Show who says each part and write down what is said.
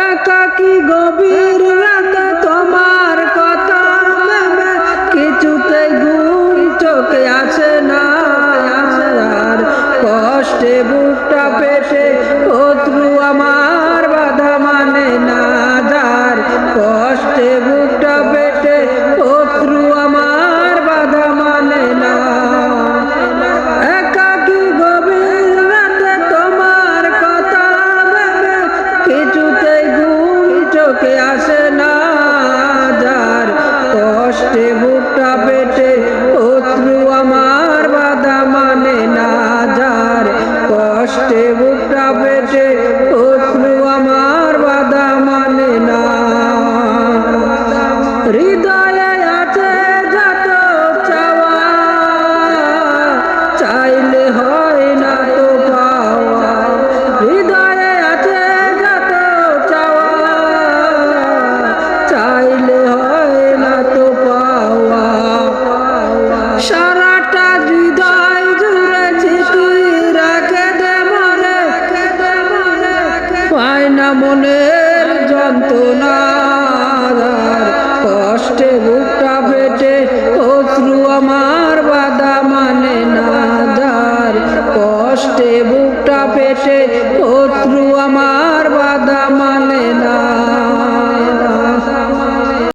Speaker 1: একাকী গভীর রাতে তোমার কথা ভেবে কিছুতেই ঘুম চোখে আসে না। আর কষ্টে বুকটা পেটে শত্রু আমার বাধা মানে না। যার কষ্টে বুকটা পেটে শত্রু আমার বাধা মানে না। একাকী গভীর রাতে তোমার কথা ভেবে কিছুতেই ঘুম চোখে আসে না। যার কষ্টে বুকটা পেটে শত্রু আমার বাধা মানে না। যার কষ্টে বুকটা পেটে শত্রু আমার বাধা মানে না। হৃদয়ে আছে যত চাওয়া, চাইলে হয় না তো পাওয়া। হৃদয়ে আছে যত চাওয়া, চাইলে হয় না তো পাওয়া। সারাটা হৃদয় জুড়ে ঝিঁকি রাখে দে মনে, পায় না মনের যন্ত্রণা। কষ্টে বুকটা পেটে শত্রু আমার বাধা মানে না। যার কষ্টে বুকটা পেটে